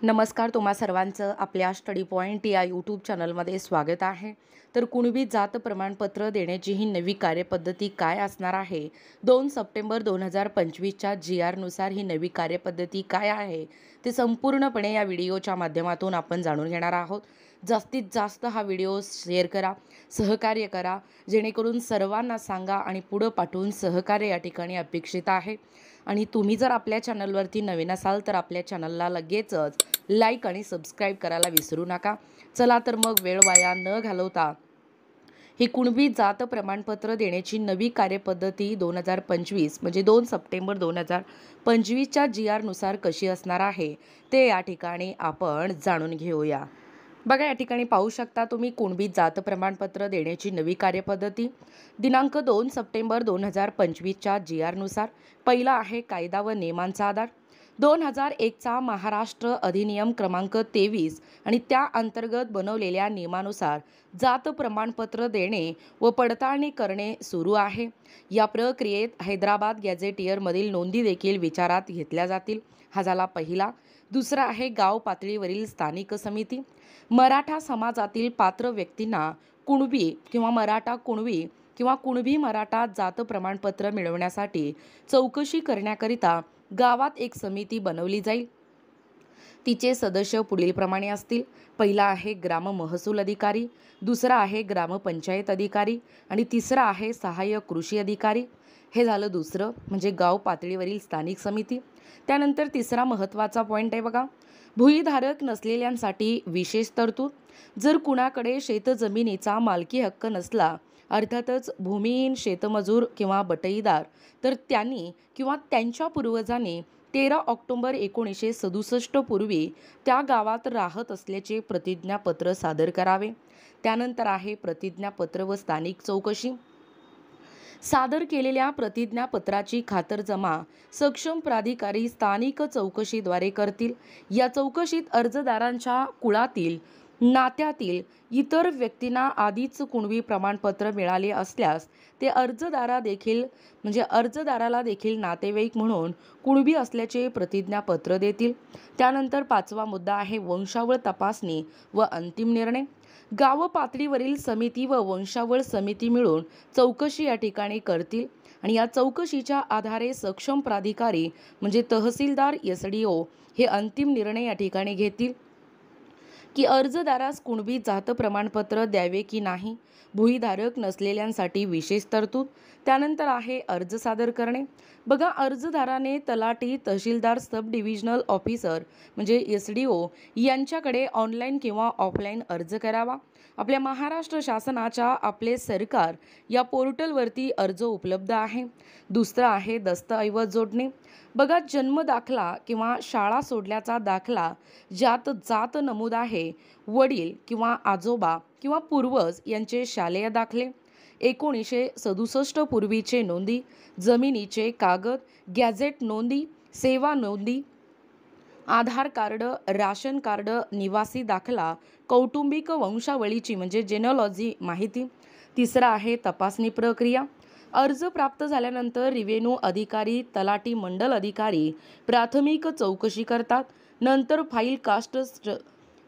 नमस्कार, तुम्हा सर्वांचं आपल्या स्टडी पॉइंट या यूट्यूब चॅनलमध्ये स्वागत आहे. तर कुणबी जात प्रमाणपत्र देण्याची ही नवी कार्यपद्धती काय असणार आहे? 2 सप्टेंबर 2025च्या GRनुसार ही नवी कार्यपद्धती काय आहे ते संपूर्णपणे या व्हिडिओच्या माध्यमातून आपण जाणून घेणार आहोत. जास्तीत जास्त हा व्हिडिओ शेअर करा, सहकार्य करा, जेणेकरून सर्वांना सांगा आणि पुढं पाठवून सहकार्य या ठिकाणी अपेक्षित आहे. आणि तुम्ही जर आपल्या चॅनलवरती नवीन असाल तर आपल्या चॅनलला लगेचच लाईक आणि सबस्क्राईब करायला विसरू नका. चला तर मग वेळ वाया न घालवता ही कुणबी जात प्रमाणपत्र देण्याची नवी कार्यपद्धती 2025 म्हणजे 2 सप्टेंबर 2025च्या GRनुसार कशी असणार आहे ते या ठिकाणी आपण जाणून घेऊया. बघा, या ठिकाणी पाहू शकता तुम्ही कुणबी जात प्रमाणपत्र देण्याची नवी कार्यपद्धती दिनांक 2 सप्टेंबर 2025च्या GRनुसार. पहिला आहे कायदा व नियमांचा आधार. 2001चा महाराष्ट्र अधिनियम क्रमांक 23 आणि त्या अंतर्गत बनवलेल्या नियमानुसार जात प्रमाणपत्र देणे व पडताळणी करणे सुरू आहे. या प्रक्रियेत हैदराबाद गॅझेटियरमधील नोंदी देखील विचारात घेतल्या जातील. हा झाला पहिला. दुसरा आहे गाव पातळीवरील स्थानिक समिती. मराठा समाजातील पात्र व्यक्तींना कुणबी किंवा मराठा कुणबी किंवा कुणबी मराठा जात प्रमाणपत्र मिळवण्यासाठी चौकशी करण्याकरिता गावात एक समिती बनवली जाईल. तिचे सदस्य पुढीलप्रमाणे असतील. पहिला आहे ग्राम महसूल अधिकारी, दुसरा आहे ग्रामपंचायत अधिकारी आणि तिसरा आहे सहाय्यक कृषी अधिकारी. हे झालं दुसरं, म्हणजे गाव पातळीवरील स्थानिक समिती. त्यानंतर तिसरा महत्त्वाचा पॉईंट आहे बघा, भूईधारक नसलेल्यांसाठी विशेष तरतूद. जर कुणाकडे शेतजमिनीचा मालकी हक्क नसला, अर्थातच भूमिहीन शेतमजूर किंवा बटईदार, तर त्यांनी किंवा त्यांच्या पूर्वजांनी 13 ऑक्टोबर 1967 पूर्वी त्या गावात राहत असल्याचे प्रतिज्ञापत्र सादर करावे. त्यानंतर आहे प्रतिज्ञापत्र व स्थानिक चौकशी. सादर केलेल्या प्रतिज्ञापत्राची खातरजमा सक्षम प्राधिकारी स्थानिक चौकशीद्वारे करतील. या चौकशीत अर्जदारांच्या कुळातील, नात्यातील इतर व्यक्तींना आधीच कुणबी प्रमाणपत्र मिळाले असल्यास ते अर्जदाराला देखील नातेवाईक म्हणून कुणबी असल्याचे प्रतिज्ञापत्र देतील. त्यानंतर पाचवा मुद्दा आहे वंशावळ तपासणी व अंतिम निर्णय. गाव पातळीवरील समिती व वंशावळ समिती मिळून चौकशी या ठिकाणी करतील आणि या चौकशीच्या आधारे सक्षम प्राधिकारी म्हणजे तहसीलदार SDO हे अंतिम निर्णय या ठिकाणी घेतील की अर्जदारास कुणबी जात प्रमाणपत्र द्यावे की नाही. भूईधारक नसलेल्यांसाठी विशेष तरतूद. त्यानंतर आहे अर्ज सादर करणे. बघा, अर्जदाराने तलाठी, तहसीलदार, सब डिव्हिजनल ऑफिसर म्हणजे SDO यांच्याकडे ऑनलाईन किंवा ऑफलाईन अर्ज करावा. आपल्या महाराष्ट्र शासनाच्या आपले सरकार या पोर्टलवरती अर्ज उपलब्ध आहे. दुसरं आहे दस्तऐवज जोडणे. बघा, जन्म दाखला किंवा शाळा सोडल्याचा दाखला ज्यात जात नमूद आहे, वडील किंवा आजोबा किंवा पूर्वज यांचे शालेय दाखले, 1967 पूर्वीचे नोंदी, जमिनीचे कागद, गॅझेट नोंदी, सेवा नोंदी, आधार कार्ड, राशन कार्ड, निवासी दाखला, कौटुंबिक वंशावळीची म्हणजे जेनॉलॉजी माहिती. तिसरा आहे तपासणी प्रक्रिया. अर्ज प्राप्त झाल्यानंतर रेव्हेन्यू अधिकारी, तलाठी, मंडल अधिकारी प्राथमिक चौकशी करतात. नंतर फाईल कास्ट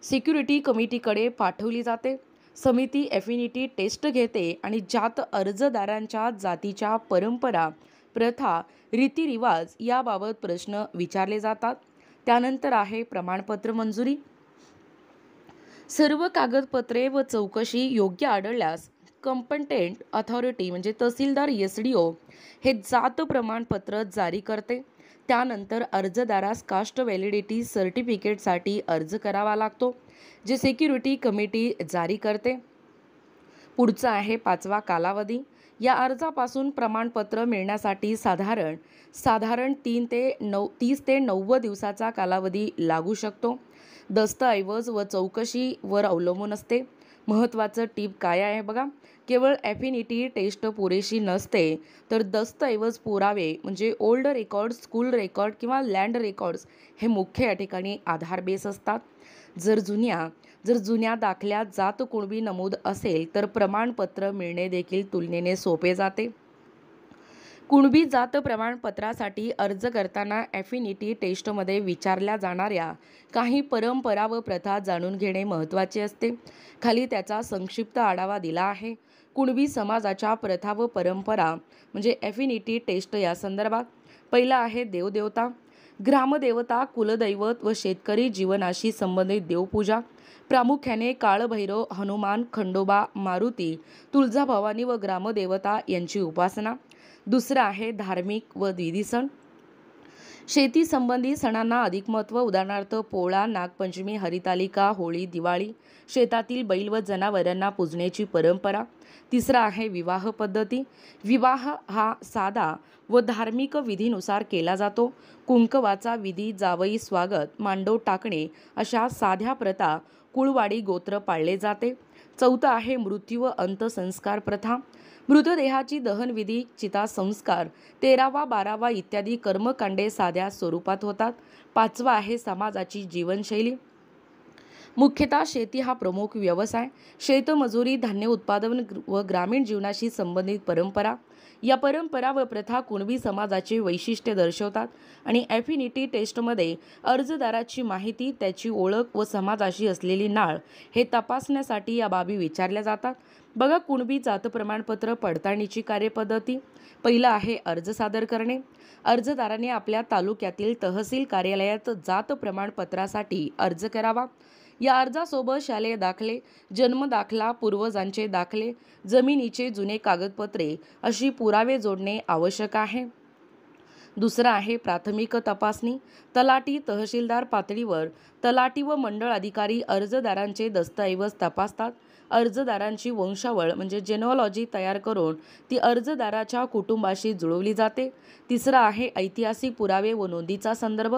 सिक्युरिटी कमिटीकडे पाठवली जाते. समिती एफिनिटी टेस्ट घेते आणि ज्यात अर्जदारांच्या जातीच्या परंपरा, प्रथा, रीतिरिवाज याबाबत प्रश्न विचारले जातात. त्यानंतर आहे प्रमाणपत्र मंजुरी. सर्व कागदपत्रे व चौकशी योग्य आढळल्यास कॉम्पिटंट अथॉरिटी म्हणजे तहसीलदार SDO हे जात प्रमाणपत्र जारी करते. त्यानंतर अर्जदारास कास्ट व्हॅलिडिटी सर्टिफिकेटसाठी अर्ज करावा लागतो, जे सिक्युरिटी कमिटी जारी करते. पुढचा आहे पाचवा कालावधी. या अर्जापासून प्रमाणपत्र मिळण्यासाठी साधारण 30 ते 90 दिवसाचा कालावधी लागू शकतो. दस्तऐवज व चौकशी वर अवलंबून असते. महत्त्वाचं टीप काय आहे बघा, केवळ एफिनिटी टेस्ट पुरेशी नसते, तर दस्तऐवज पुरावे म्हणजे ओल्ड रेकॉर्ड, स्कूल रेकॉर्ड किंवा लँड रेकॉर्ड्स हे मुख्य या ठिकाणी आधार बेस असतात. जर जुन्या दाखल्यात जात कुणबी नमूद असेल तर प्रमाणपत्र मिळणे देखील तुलनेने सोपे जाते. कुणबी जात प्रमाणपत्रासाठी अर्ज करताना ॲफिनिटी टेस्टमध्ये विचारल्या जाणाऱ्या काही परंपरा व प्रथा जाणून घेणे महत्त्वाचे असते. खाली त्याचा संक्षिप्त आढावा दिला आहे. कुणबी समाजाच्या प्रथा व परंपरा म्हणजे ॲफिनिटी टेस्ट या संदर्भात. पहिला आहे देवदेवता, ग्रामदेवता, कुलदैवत व शेतकरी जीवनाशी संबंधित देवपूजा. प्रामुख्याने काळभैरव, हनुमान, खंडोबा, मारुती, तुळजाभवानी व ग्रामदेवता यांची उपासना. दुसरं आहे धार्मिक व विधी सण. शेती संबंधी सणांना अधिक महत्त्व. उदाहरणार्थ पोळा, नागपंचमी, हरितालिका, होळी, दिवाळी. शेतातील बैल व जनावरांना पूजण्याची परंपरा. तिसरा आहे विवाह पद्धती. विवाह हा साधा व धार्मिक विधीनुसार केला जातो. कुंकवाचा विधी, जावई स्वागत, मांडव टाकणे अशा साध्या प्रथा, कुळवाडी गोत्र पाळले जाते. चौथं आहे मृत्यू व अंत्यसंस्कार प्रथा. मृतदेहाची दहनविधी, चितासंस्कार, 13वा 12वा इत्यादी कर्मकांडे साध्या स्वरूपात होतात. पाचवा आहे समाजाची जीवनशैली. मुख्यतः शेती हा प्रमुख व्यवसाय. शेतमजुरी, धान्य उत्पादन व ग्रामीण जीवनाशी संबंधित परंपरा. या परंपरा व प्रथा कुणबी समाजाचे वैशिष्ट्य दर्शवतात आणि ॲफिनिटी टेस्टमध्ये अर्जदाराची माहिती, त्याची ओळख व समाजाशी असलेली नाळ हे तपासण्यासाठी या बाबी विचारल्या जातात. बघा, कुणबी जात प्रमाणपत्र पडताळणीची कार्यपद्धती. पहिलं आहे अर्ज सादर करणे. अर्जदाराने आपल्या तालुक्यातील तहसील कार्यालयात जात प्रमाणपत्रासाठी अर्ज करावा. या अर्जासोबत शालेय दाखले, जन्म दाखला, पूर्वजांचे दाखले, जमिनीचे जुने कागदपत्रे अशी पुरावे जोडणे आवश्यक आहे. दुसरं आहे प्राथमिक तपासणी. तलाठी, तहसीलदार पातळीवर तलाठी व मंडळ अधिकारी अर्जदारांचे दस्तऐवज तपासतात. अर्जदारांची वंशावळ म्हणजे जेनॉलॉजी तयार करून ती अर्जदाराच्या कुटुंबाशी जुळवली जाते. तिसरं आहे ऐतिहासिक पुरावे व नोंदीचा संदर्भ.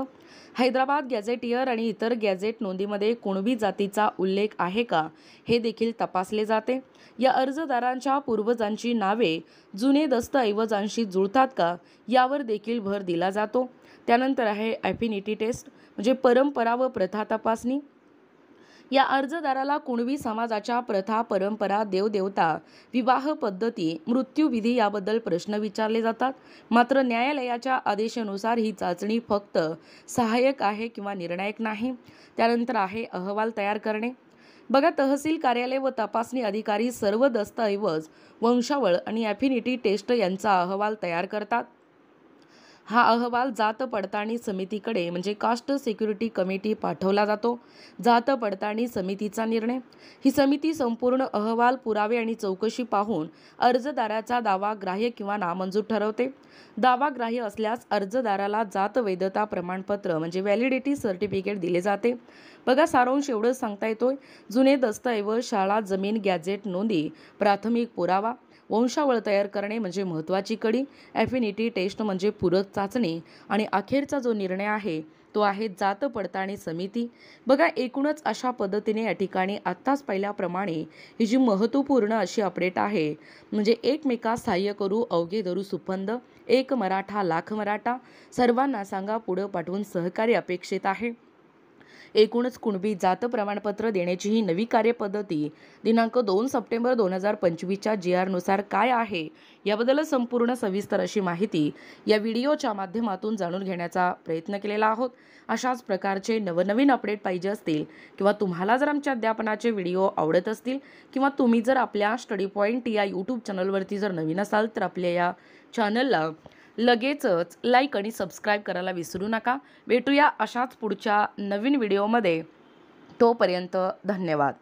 हैदराबाद गॅझेटियर आणि इतर गॅझेट नोंदीमध्ये कुणबी जातीचा उल्लेख आहे का हे देखील तपासले जाते. या अर्जदारांच्या पूर्वजांची नावे जुने दस्तऐवजांशी जुळतात का यावर देखील भर दिला जातो. त्यानंतर आहे ॲफिनिटी टेस्ट म्हणजे परंपरा व प्रथा तपासणी. या अर्जदाराला कुणबी समाजाच्या प्रथा, परंपरा, देवदेवता, विवाह पद्धती, मृत्यूविधी याबद्दल प्रश्न विचारले जातात. मात्र न्यायालयाच्या आदेशानुसार ही चाचणी फक्त सहाय्यक आहे किंवा निर्णायक नाही. त्यानंतर आहे अहवाल तयार करणे. बघा, तहसील कार्यालय व तपासणी अधिकारी सर्व दस्तऐवज, वंशावळ आणि ॲफिनिटी टेस्ट यांचा अहवाल तयार करतात. हा अहवाल जात पडताळणी समितीकडे म्हणजे कास्ट सिक्युरिटी कमिटी पाठवला जातो. जात पडताळणी समितीचा निर्णय. ही समिती संपूर्ण अहवाल, पुरावे आणि चौकशी पाहून अर्जदाराचा दावा ग्राह्य किंवा नामंजूर ठरवते. दावा ग्राह्य असल्यास अर्जदाराला जात वैधता प्रमाणपत्र म्हणजे व्हॅलिडिटी सर्टिफिकेट दिले जाते. बघा, सारांश एवढंच सांगता येतोय. जुने दस्तऐवज, शाळा, जमीन, गॅझेट नोंदी, प्राथमिक पुरावा, वंशावळ तयार करणे म्हणजे महत्त्वाची कडी, ॲफिनिटी टेस्ट म्हणजे पूरक चाचणी आणि अखेरचा जो निर्णय आहे तो आहे जात पडताळणी समिती. बघा, एकूणच अशा पद्धतीने या ठिकाणी आत्ताच पाहिल्याप्रमाणे ही जी महत्त्वपूर्ण अशी अपडेट आहे म्हणजे एकमेकास सहाय्य करू अवघे धरू सुपंद, एक मराठा लाख मराठा, सर्वांना सांगा पुढं पाठवून सहकार्य अपेक्षित आहे. एकूणच कुणबी जात प्रमाणपत्र देण्याची ही नवी कार्यपद्धती दिनांक 2 सप्टेंबर 2025च्या GR नुसार काय आहे याबद्दल संपूर्ण सविस्तर अशी माहिती या व्हिडिओच्या माध्यमातून जाणून घेण्याचा प्रयत्न केलेला आहोत. अशाच प्रकारचे नवनवीन अपडेट पाहिजे असतील किंवा तुम्हाला जर आमच्या अध्यापनाचे व्हिडिओ आवडत असतील किंवा तुम्ही जर आपल्या स्टडी पॉईंट या यूट्यूब चॅनलवरती जर नवीन असाल तर आपल्या या चॅनलला लगेचच लाईक आणि सबस्क्राईब करायला विसरू नका. भेटूया अशाच पुढच्या नवीन व्हिडिओमध्ये. तोपर्यंत धन्यवाद.